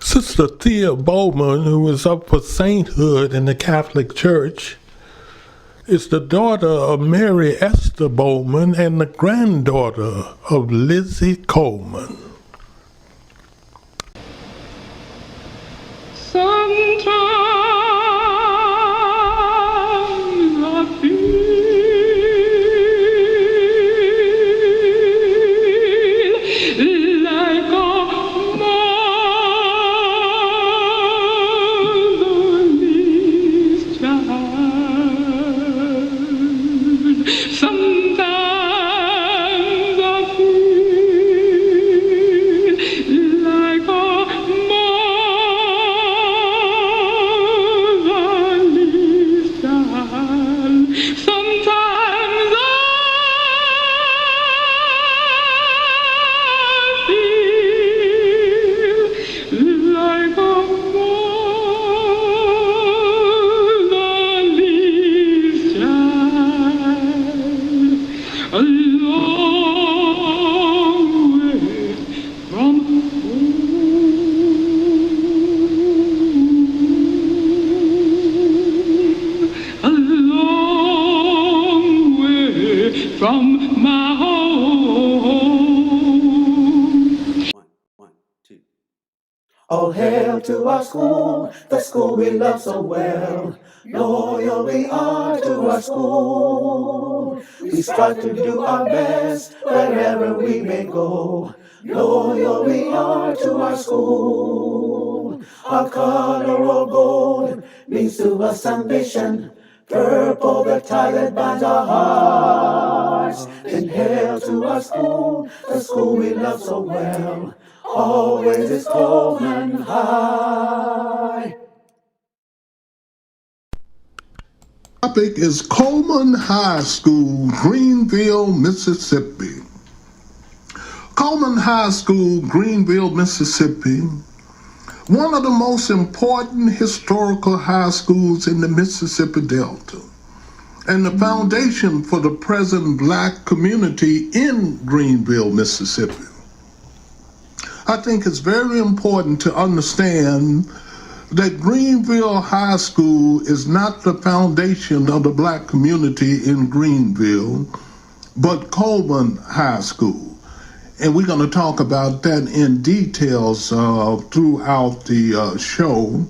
Sister Thea Bowman, who is up for sainthood in the Catholic Church, is the daughter of Mary Esther Bowman and the granddaughter of Lizzie Coleman. Sometimes I feel like a motherless child. Sometimes I feel like a motherless child. Sometimes I feel like a motherless child, a long way from home, a long way from my home. One, two. All hail to our school, the school we love so well. Loyal we are to our school. We strive to do our best wherever we may go. Loyal we are to our school. Our color of gold means to us ambition. Purple the tie that binds our hearts. And hail to our school, the school we love so well. Always is Coleman High. Topic is Coleman High School, Greenville, Mississippi. Coleman High School, Greenville, Mississippi, one of the most important historical high schools in the Mississippi Delta, and the foundation for the present Black community in Greenville, Mississippi. I think it's very important to understand that Greenville High School is not the foundation of the Black community in Greenville, but Coleman High School. And we're going to talk about that in details throughout the show,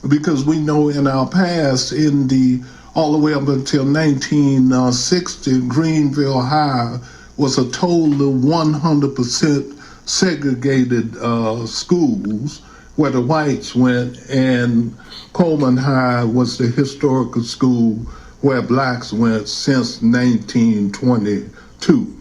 because we know in our past, all the way up until 1960, Greenville High was a total of 100% segregated schools where the whites went, and Coleman High was the historical school where blacks went since 1922.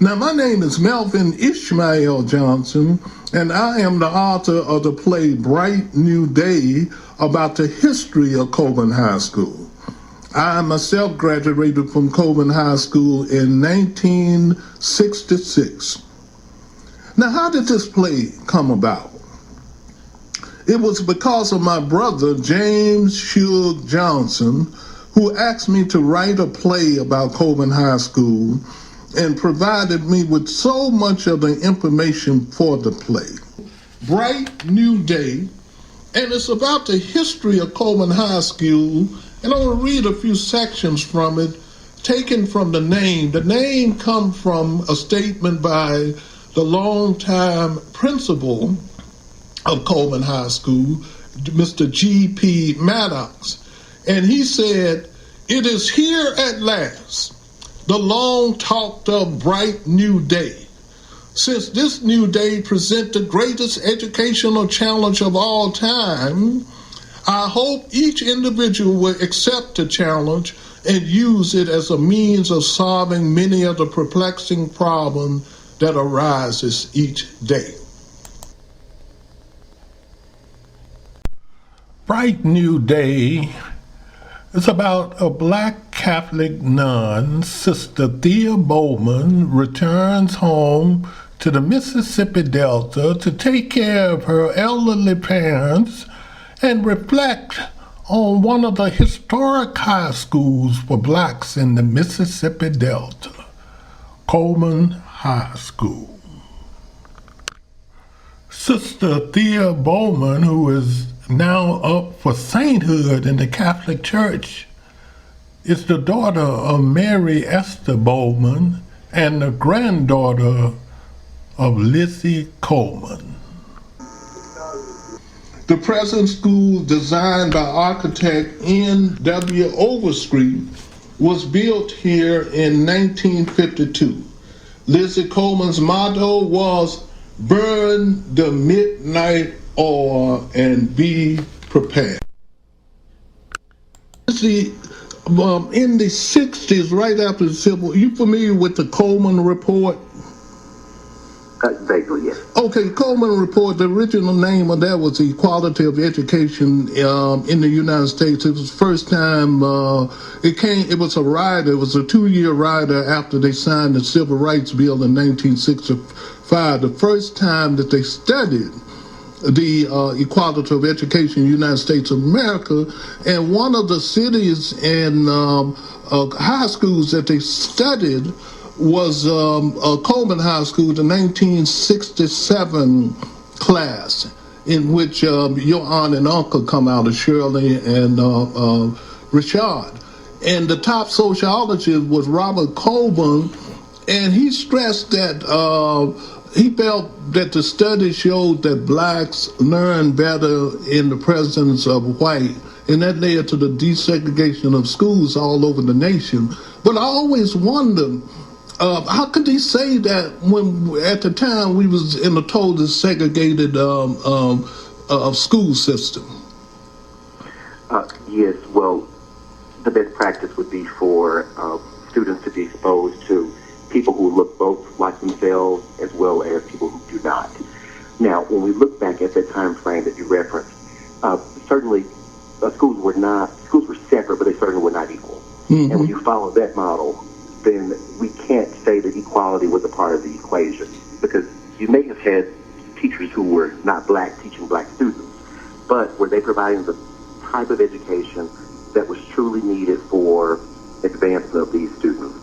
Now, my name is Melvin Ishmael Johnson, and I am the author of the play Bright New Day about the history of Coleman High School. I myself graduated from Coleman High School in 1966. Now, how did this play come about? It was because of my brother, James Shug Johnson, who asked me to write a play about Coleman High School and provided me with so much of the information for the play. Bright New Day, and it's about the history of Coleman High School, and I want to read a few sections from it, taken from the name. The name comes from a statement by the longtime principal of Coleman High School, Mr. G.P. Maddox, and he said, "It is here at last, the long talked of bright new day. Since this new day presents the greatest educational challenge of all time, I hope each individual will accept the challenge and use it as a means of solving many of the perplexing problems that arises each day." Bright New Day is about a Black Catholic nun, Sister Thea Bowman, returns home to the Mississippi Delta to take care of her elderly parents and reflect on one of the historic high schools for blacks in the Mississippi Delta, Coleman High School. Sister Thea Bowman, who is now up for sainthood in the Catholic Church, is the daughter of Mary Esther Bowman and the granddaughter of Lizzie Coleman. The present school, designed by architect N.W. Overstreet, was built here in 1952. Lizzie Coleman's motto was, "Burn the midnight oil and be prepared." See, in the 60s, right after the Civil War, you familiar with the Coleman Report? Vaguely, yes. Okay, Coleman Report, the original name of that was Equality of Education in the United States. It was the first time it was a rider, it was a 2-year rider after they signed the Civil Rights Bill in 1965. The first time that they studied the equality of education in the United States of America, and one of the cities and high schools that they studied was Coleman High School, the 1967 class, in which your aunt and uncle come out of, Shirley and Richard. And the top sociologist was Robert Coleman, and he stressed that he felt that the study showed that blacks learn better in the presence of white, and that led to the desegregation of schools all over the nation. But I always wondered, how could he say that when at the time we was in a totally segregated school system? Yes, well, the best practice would be for students to be exposed to people who look both like themselves as well as people who do not. Now, when we look back at that time frame that you referenced, certainly schools were separate, but they certainly were not equal. Mm-hmm. And when you follow that model, then we can't say that equality was a part of the equation, because you may have had teachers who were not black teaching black students, but were they providing the type of education that was truly needed for advancement of these students?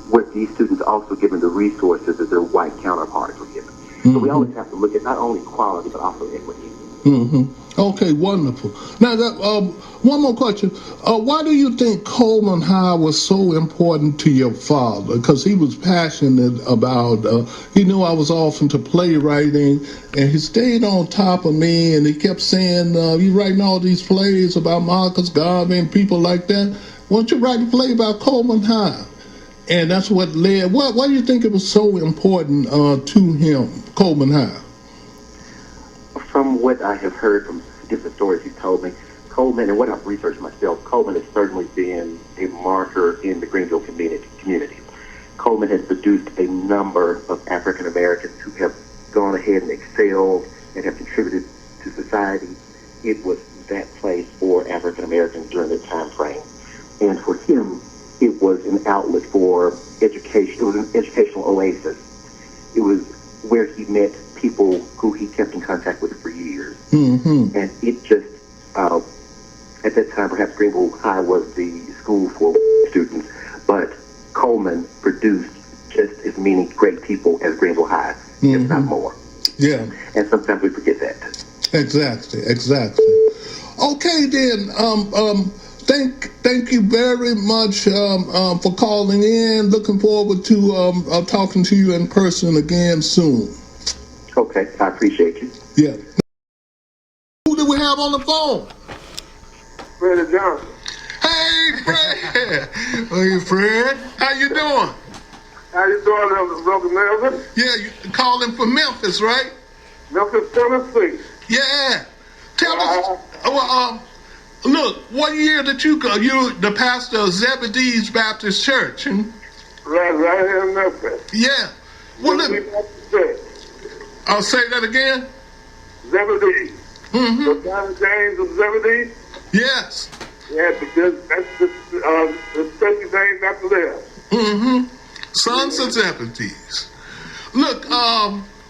Were these students also given the resources that their white counterparts were given? Mm-hmm. So we always have to look at not only equality, but also equity. Mm-hmm. Okay, wonderful. Now, one more question. Why do you think Coleman High was so important to your father? Because he was passionate about, he knew I was off into playwriting, and he stayed on top of me, and he kept saying, you writing all these plays about Marcus Garvey and people like that. Why don't you write a play about Coleman High? And that's what led, why do you think it was so important to him, Coleman High? From what I have heard from different stories he's told me, Coleman, and what I've researched myself, Coleman has certainly been a marker in the Greenville community. Coleman has produced a number of African Americans who have gone ahead and excelled and have contributed to society. It was that place for African Americans during that time frame. And for him, it was an outlet for education. It was an educational oasis. It was where he met people who he kept in contact with for years. Mm-hmm. And it just, at that time, perhaps Greenville High was the school for students, but Coleman produced just as many great people as Greenville High, mm-hmm. if not more. Yeah. And sometimes we forget that. Exactly. Okay, then, thank you very much for calling in. Looking forward to talking to you in person again soon. Okay, I appreciate you. Yeah. Who do we have on the phone? Fred Johnson. Hey, Fred. Hey, Fred. How you doing? How you doing, Brother Melvin? Yeah, you calling from Memphis, right? Memphis, Tennessee. Yeah. Tell us. Look, what year did you go? You the pastor of Zebedee's Baptist Church. Hmm? Right here in Memphis. Yeah. Well, look. I'll say that again. Zebedee. Mm-hmm. The Son James of Zebedee. Yes. Yeah, that's the special name after them. Mm-hmm. Sons of Zebedee's. Look,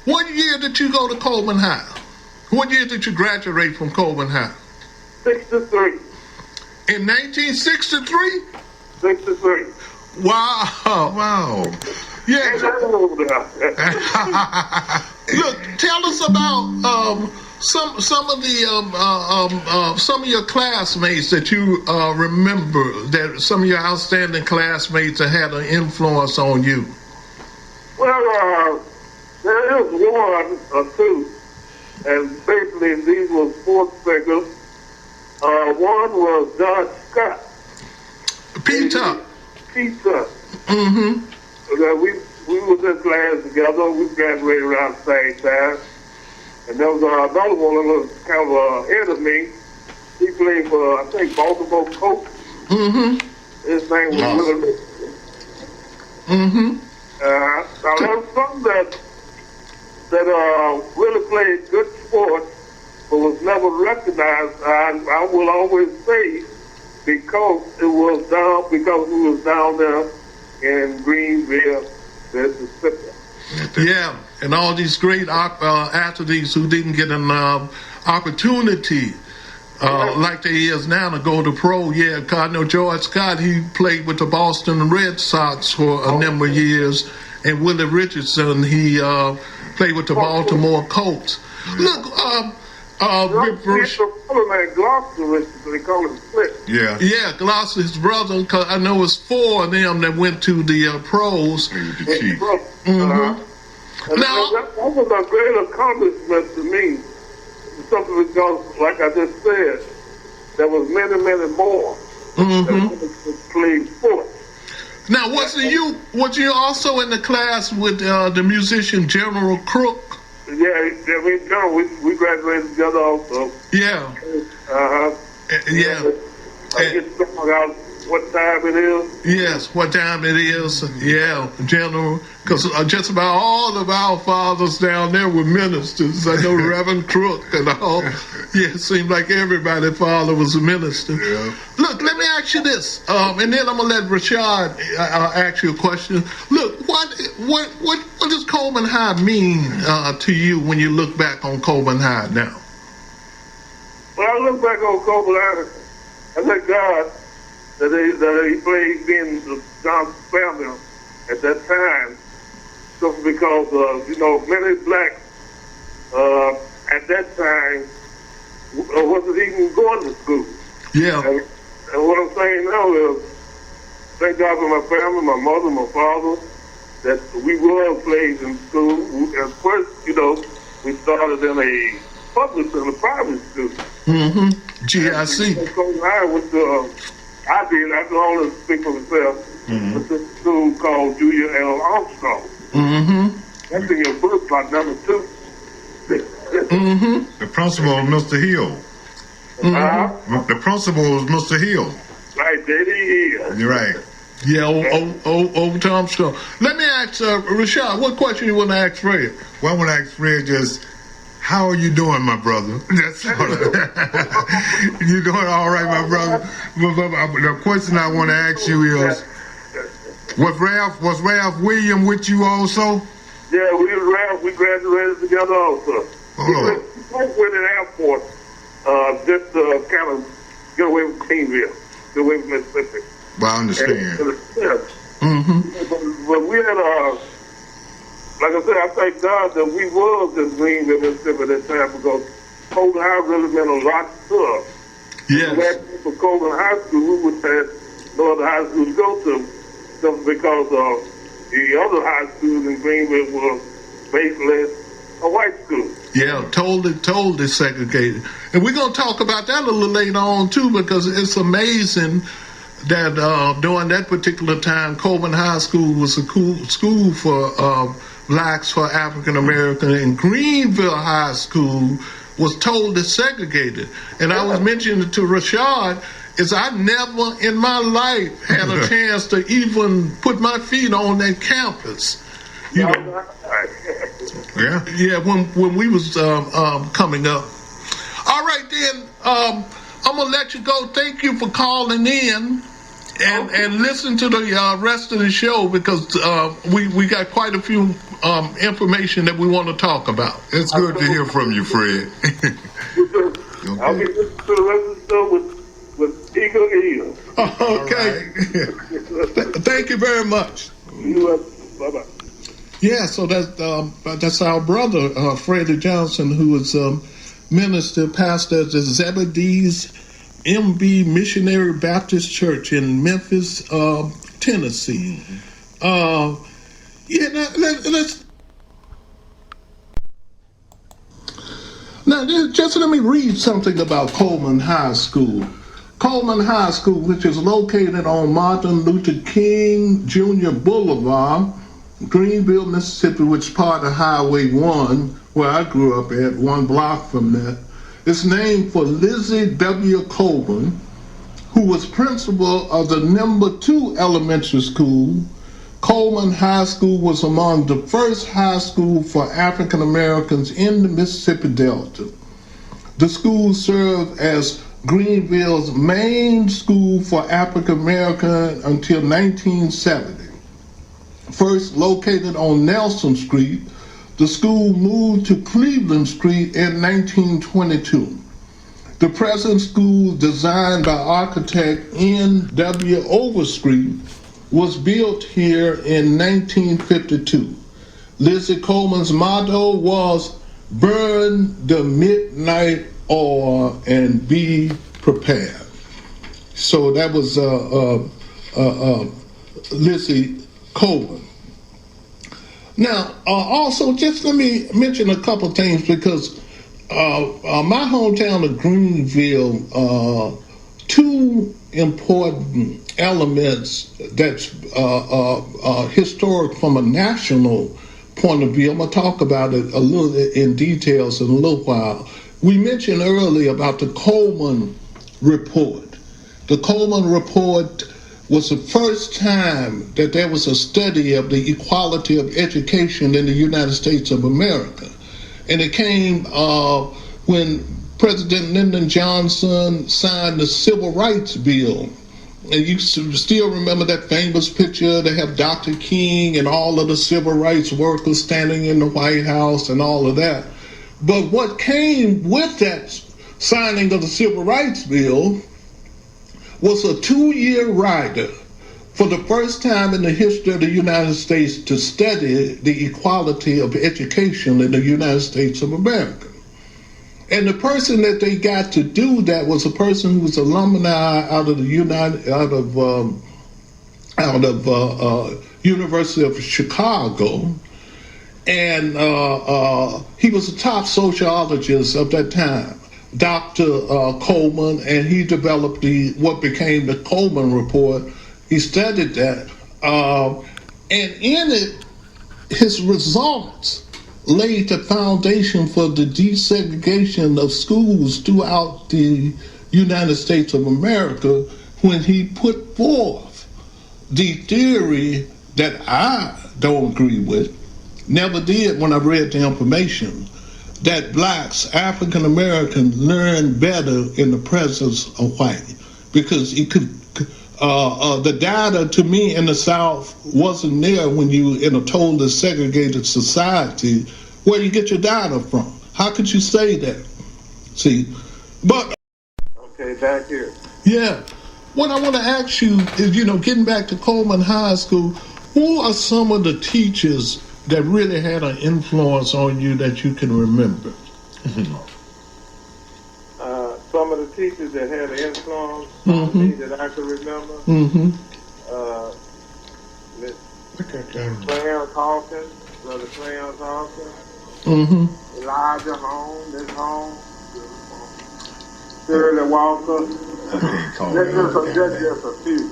what year did you go to Coleman High? What year did you graduate from Coleman High? 63. In 1963? 63. Wow. Yeah. Look, tell us about some of the some of your classmates that you remember, that some of your outstanding classmates that had an influence on you. Well, there is one or two, and basically these were sports figures. One was John Scott. Peter. Peter. Mm-hmm. We was in class together. We graduated around the same time. And there was another one that was kind of ahead of me. He played for, I think, Baltimore Colts. Mm-hmm. His name was Willie Richardson. Mm-hmm. Now, there was some that really played good sports, but was never recognized. I will always say because we was down there in Greenville, Mississippi. Yeah, and all these great athletes who didn't get an opportunity like there is now to go to pro. Yeah, 'cause I know George Scott, he played with the Boston Red Sox for a number of years, and Willie Richardson, he played with the Baltimore Colts. Look, They call him Split. Yeah. Gloucester, his brother, 'cause I know it's 4 of them that went to the pros. The Chiefs. Mm-hmm. Now, that was a great accomplishment to me. Something because, like I just said, there was many more that played sports. Now, was you also in the class with the musician General Crook? Yeah, we graduated together also. Yeah. Yeah. I get talking about what time it is. Yes, what time it is. Yeah, General. Because just about all of our fathers down there were ministers. I know Reverend Crook and all. Yeah, it seemed like everybody's father was a minister. Yeah. Look, let me ask you this, and then I'm gonna let Rashad ask you a question. Look, what does Coleman High mean to you when you look back on Coleman High now? When I look back on Coleman High, I thank God that he played being the Johnson family at that time, just because many blacks at that time wasn't even going to school. Yeah. And what I'm saying now is, thank God for my family, my mother, my father, that we were placed in school. At first, we started in a private school. Mm-hmm. GIC. I can only speak for myself. It's a school called Julia L. Armstrong. Mm-hmm. That's in your book, like number 2. Mm-hmm. The principal was Mr. Hill. The principal was Mr. Hill. Right, there he is. You're right. Yeah, old Tom Strong. Let me ask Rashad, what question you want to ask Fred? Well, I want to ask Fred just, how are you doing, my brother? That's all. You doing all right, my brother? The question I want to ask you is, was Ralph William with you also? Yeah, we graduated together also. We both went to the airport just to kind of get away from Greenville, get away from Mississippi. Well, I understand. Mm-hmm. But we had like I said, I thank God that we was in Greenville, Mississippi at that time, because Coleman High really meant a lot to us. Yes. We had for Coleman High School, we would have no other high school to go to, just because the other high schools in Greenville were basically a white school. Yeah, totally segregated. And we're going to talk about that a little later on, too, because it's amazing that during that particular time, Coleman High School was a school for blacks, for African American, and Greenville High School was totally segregated. And I was mentioning to Rashad, is I never in my life had a chance to even put my feet on that campus. Yeah, when we was coming up. All right, then, I'm going to let you go. Thank you for calling in. And listen to the rest of the show, because we got quite a few information that we want to talk about. It's good to hear from you, Fred. Okay. I'll be listening to the rest of the show with eagle ears. Okay. Right. Thank you very much. Bye-bye. Yeah, so that's our brother, Freddie Johnson, who was minister, pastor at the Zebedee's MB Missionary Baptist Church in Memphis, Tennessee. Yeah, just let me read something about Coleman High School. Coleman High School, which is located on Martin Luther King Jr. Boulevard, Greenville, Mississippi, which is part of Highway 1, where I grew up at, 1 block from that. It's named for Lizzie W. Coleman, who was principal of the number 2 elementary school. Coleman High School was among the first high school for African Americans in the Mississippi Delta. The school served as Greenville's main school for African Americans until 1970. First located on Nelson Street, the school moved to Cleveland Street in 1922. The present school, designed by architect N.W. Overstreet, was built here in 1952. Lizzie Coleman's motto was, "Burn the midnight oil and be prepared." So that was Lizzie Coleman. Now, also, just let me mention a couple things, because my hometown of Greenville, 2 important elements that's historic from a national point of view. I'm going to talk about it a little in details in a little while. We mentioned earlier about the Coleman Report. The Coleman Report was the first time that there was a study of the equality of education in the United States of America. And it came when President Lyndon Johnson signed the Civil Rights Bill. And you still remember that famous picture. They have Dr. King and all of the civil rights workers standing in the White House and all of that. But what came with that signing of the Civil Rights Bill was a 2-year rider for the first time in the history of the United States to study the equality of education in the United States of America. And the person that they got to do that was a person who was alumni out of the University of Chicago, and he was a top sociologist of that time, Dr. Coleman, and he developed what became the Coleman Report. He studied that, and in it, his results laid the foundation for the desegregation of schools throughout the United States of America, when he put forth the theory that I don't agree with, never did when I read the information, that blacks, African Americans, learn better in the presence of white, because it could. The data to me in the South wasn't there when you in a totally segregated society. Where do you get your data from? How could you say that? See, but Okay, back here. yeah, what I want to ask you is, getting back to Coleman High School, who are some of the teachers that really had an influence on you that you can remember? Some of the teachers that had an influence on me that I can remember. Clarence Hawkins, Brother Clarence Hawkins. Elijah Holmes, this Holmes. Shirley Walker. That's just a few.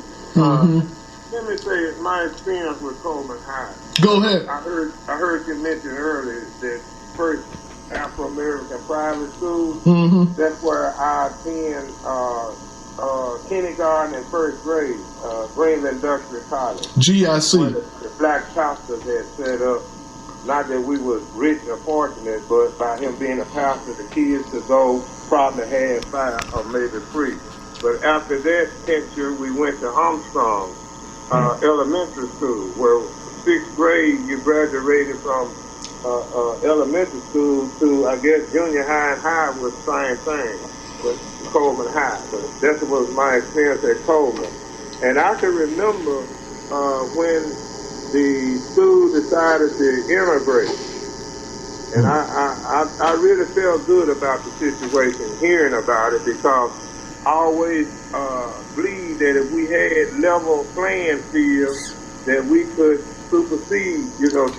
Let me say my experience with Coleman High. Go ahead. I heard you mention earlier that first Afro-American private school. That's where I attend kindergarten and first grade, Greenville Industrial College. GIC. Where the black pastors had set up. Not that we was rich or fortunate, but by him being a pastor, the kids to go probably had 5 or maybe 3. But after that picture, we went to Armstrong Elementary School, where 6th grade you graduated from elementary school to, I guess, junior high and high was the same thing with Coleman High. But that was my experience at Coleman. And I can remember when the school decided to integrate. And I really felt good about the situation, hearing about it, because I always believed that if we had level playing field, that we could supersede,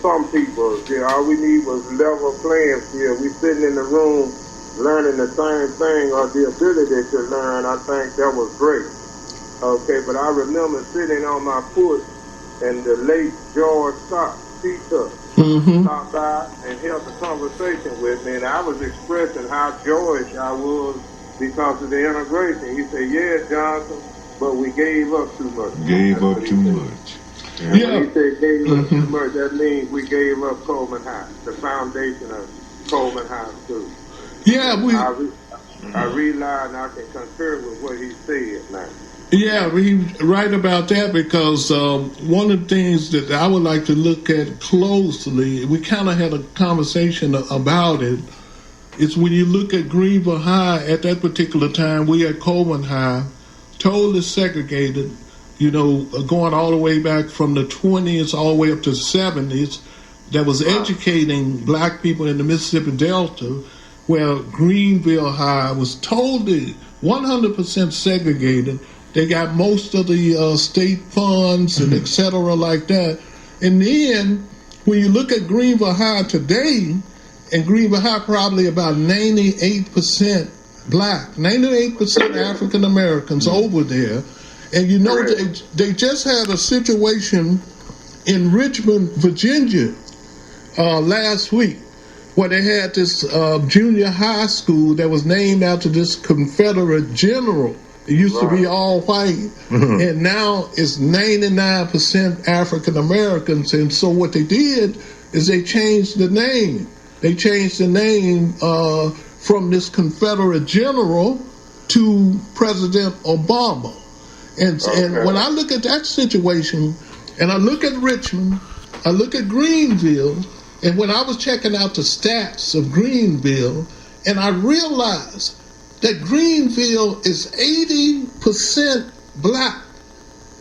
some people. All we need was level playing field. We sitting in the room learning the same thing, or the ability to learn. I think that was great. Okay, but I remember sitting on my foot, and the late George Scott, teacher, stopped by and held a conversation with me, and I was expressing how joyous I was because of the integration. He said, "Yeah, Johnson, but we gave up too much." Gave up too much. And when he said gave up too much, that means we gave up Coleman High, the foundation of Coleman High School. Yeah, I realize and I can concur with what he said now. Yeah, he's right about that, because one of the things that I would like to look at closely, we kind of had a conversation about it, is when you look at Greenville High at that particular time, we at Coleman High, totally segregated, going all the way back from the 20s all the way up to the 70s, that was educating black people in the Mississippi Delta, where Greenville High was totally 100% segregated. They got most of the state funds and et cetera like that. And then when you look at Greenville High today, and Greenville High probably about 98% black, 98% African Americans over there. And they just had a situation in Richmond, Virginia last week, where they had this junior high school that was named after this Confederate general. It used to be all white, and now it's 99% African Americans. And so what they did is they changed the name. They changed the name from this Confederate general to President Obama. And when I look at that situation, and I look at Richmond, I look at Greenville, and when I was checking out the stats of Greenville, and I realized that Greenville is 80% black.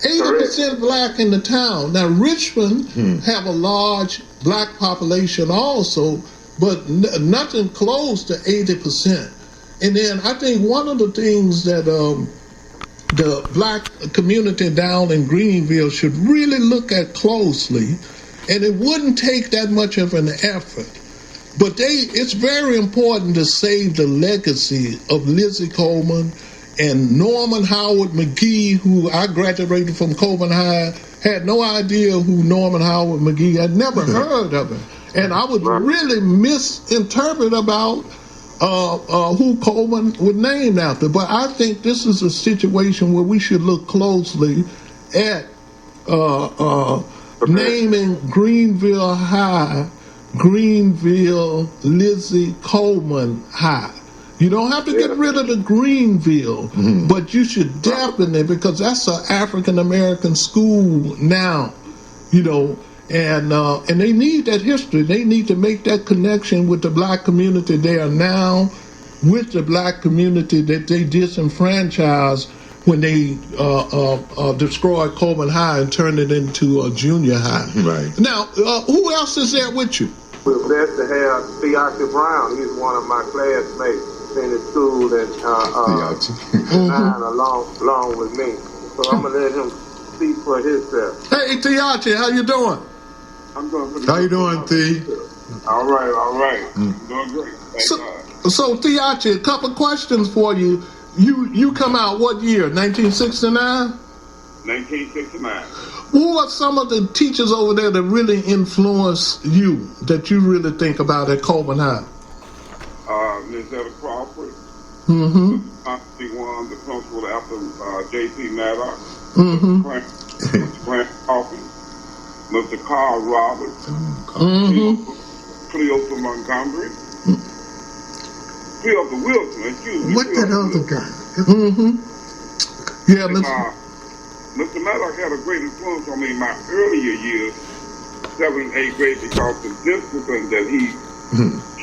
80% black in the town. Now, Richmond have a large black population also, but nothing close to 80%. And then I think one of the things that the black community down in Greenville should really look at closely, and it wouldn't take that much of an effort, but it's very important to save the legacy of Lizzie Coleman and Norman Howard McGee, who I graduated from Coleman High, had no idea who Norman Howard McGee, I'd never heard of him. And I would really misinterpret about who Coleman was named after. But I think this is a situation where we should look closely at naming Greenville High Greenville Lizzie Coleman High. You don't have to get rid of the Greenville, but you should definitely, because that's an African American school now, and they need that history. They need to make that connection with the black community there now, with the black community that they disenfranchised when they destroyed Coleman High and turned it into a junior high. Right. Now, who else is there with you? We're blessed to have Thea Brown. He's one of my classmates in the school and along with me. So I'm gonna let him speak for himself. Hey, Thea, how you doing? I'm doing pretty good. How you doing, Thea? All right. Doing great. Thank God. So Thea, a couple questions for you. You come out what year? 1969? 1969. Who are some of the teachers over there that really influenced you, that you really think about at Coleman High? Ms. Etta Crawford. One, the principal after J.P. Maddox. Mr. Grant Hawkins. Mr. Carl Roberts. Cleopa Montgomery. Cleopa Wilson, excuse me. What that other guy? Yeah, Mr. Maddox had a great influence on me in my earlier years, 7th and 8th grade, because the discipline that he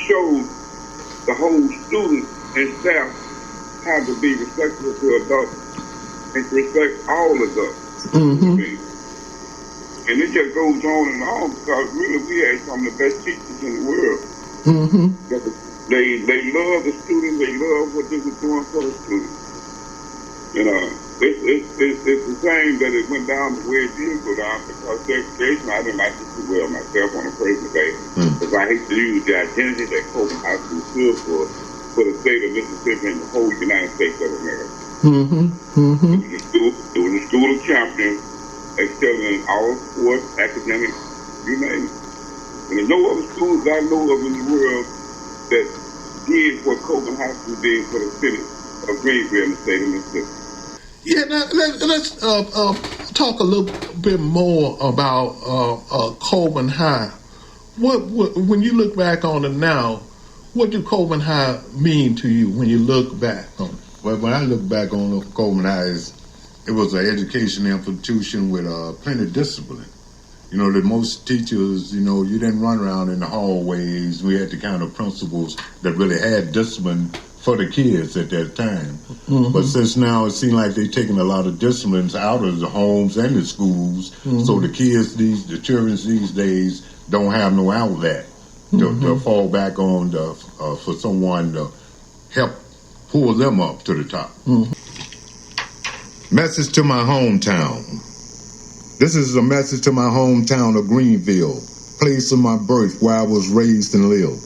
showed the whole student and staff how to be respectful to adults and to respect all adults. And it just goes on because really we had some of the best teachers in the world. Mm-hmm. They love the students. They love what they were doing for the students. You know, it's a shame that it went down the way it did go down because segregation, I didn't like it too well myself on a personal basis. Because I hate to use the identity that Coleman High School stood for the state of Mississippi and the whole United States of America. Mm-hmm. Mm-hmm. It was a school of champions, excelling in all sports, academics, you name it. And there's no other schools I know of in the world that did what Coleman High School did for the city of Greenville in the state of Mississippi. Yeah, now let's talk a little bit more about Coleman High. What when you look back on it now, what do Coleman High mean to you when you look back on it? Well, when I look back on Coleman High, it was an education institution with plenty of discipline. You know, that most teachers, you know, you didn't run around in the hallways. We had the kind of principals that really had discipline for the kids at that time. Mm-hmm. But since now it seems like they're taking a lot of disciplines out of the homes and the schools, so the kids, the children these days don't have no outlet to fall back on for someone to help pull them up to the top. Message to my hometown. This is a message to my hometown of Greenville, place of my birth where I was raised and lived.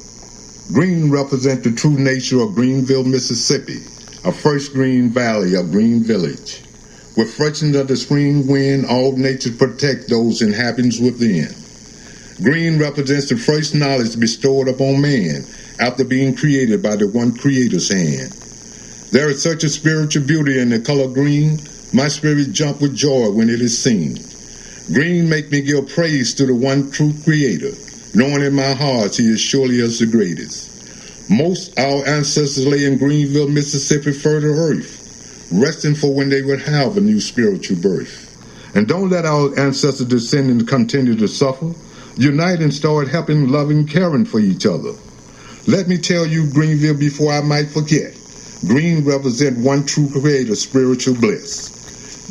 Green represent the true nature of Greenville, Mississippi, a fresh green valley, a green village. With freshness of the spring wind, all nature protect those inhabitants within. Green represents the fresh knowledge bestowed upon man after being created by the one Creator's hand. There is such a spiritual beauty in the color green, my spirit jump with joy when it is seen. Green make me give praise to the one true Creator, knowing in my heart he is surely as the greatest. Most our ancestors lay in Greenville, Mississippi, further earth, resting for when they would have a new spiritual birth. And don't let our ancestors' descendants continue to suffer. Unite and start helping, loving, caring for each other. Let me tell you, Greenville, before I might forget, Green represent one true Creator, spiritual bliss.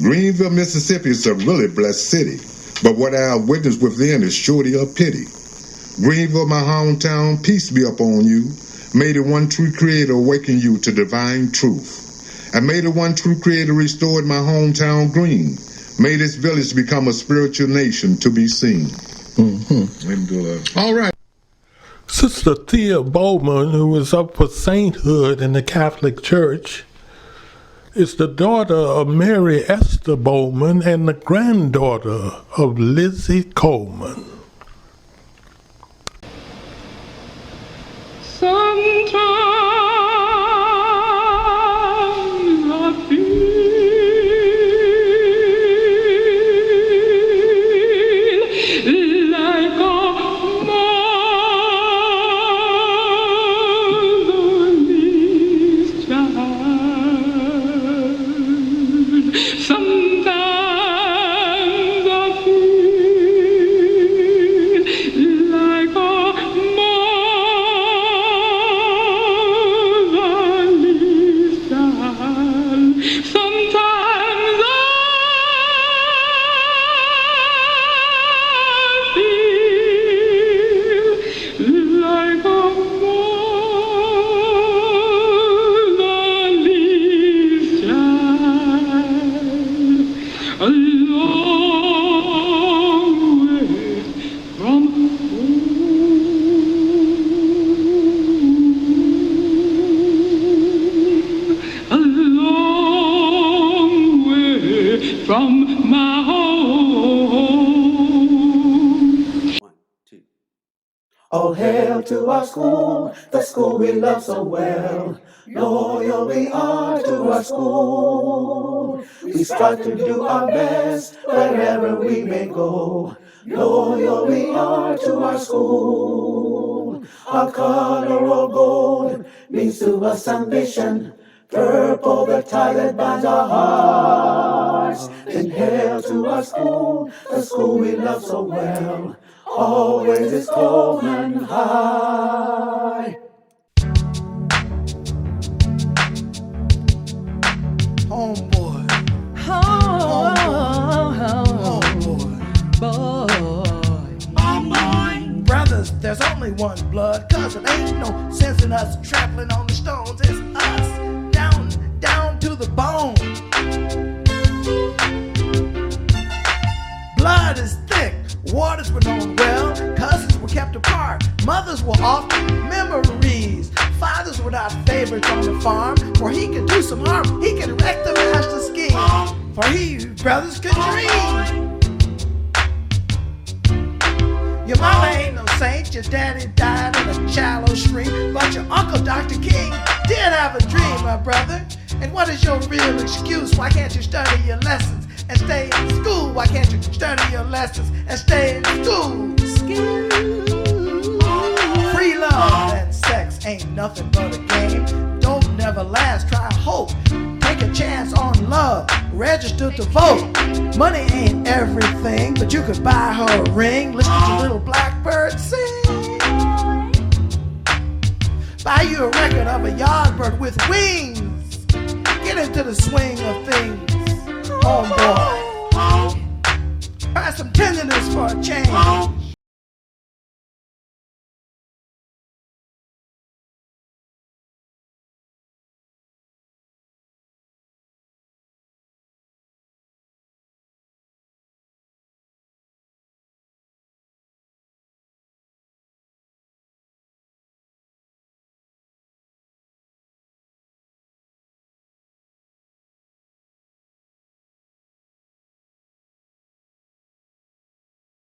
Greenville, Mississippi is a really blessed city, but what I have witnessed within is surely a pity. Greenville, my hometown, peace be upon you. May the one true Creator awaken you to divine truth. And may the one true Creator restore my hometown green. May this village become a spiritual nation to be seen. All right. Sister Thea Bowman, who is up for sainthood in the Catholic Church, is the daughter of Mary Esther Bowman and the granddaughter of Lizzie Coleman. Sometimes I feel like a motherless child. Sometimes I feel like a motherless child. Sometimes I feel like a motherless child, a long way from home, a long way from my home. 1, 2. All hail to our school, the school we love so well. Loyal we are to our school. We strive to do our best wherever we may go. Loyal we are to our school. Our color of gold means to us ambition. Purple the tie that binds our hearts. And hail to our school, the school we love so well. Always is Coleman High. Homeboy, homeboy, boy. us. It ain't no sense in us trampling on the stones. It's us, down to the bone. Blood is thick, waters were known well, cousins were kept apart, mothers were often memories. Fathers were not favorites on the farm, for he could do some harm, he could wreck the master's scheme, for he brothers could dream. Your mama ain't no saint, your daddy died in a shallow stream, but your uncle Dr. King did have a dream, my brother. And what is your real excuse? Why can't you study your lessons and stay in school? Why can't you study your lessons and stay in school? Free love and sex ain't nothing but a game. Don't never last, try hope. Take a chance on love, register to vote. Money ain't everything, but you could buy her a ring. Listen to little blackbird sing. Buy you a record of a yardbird with wings. Get into the swing of things, homeboy. Try some tenderness for a change.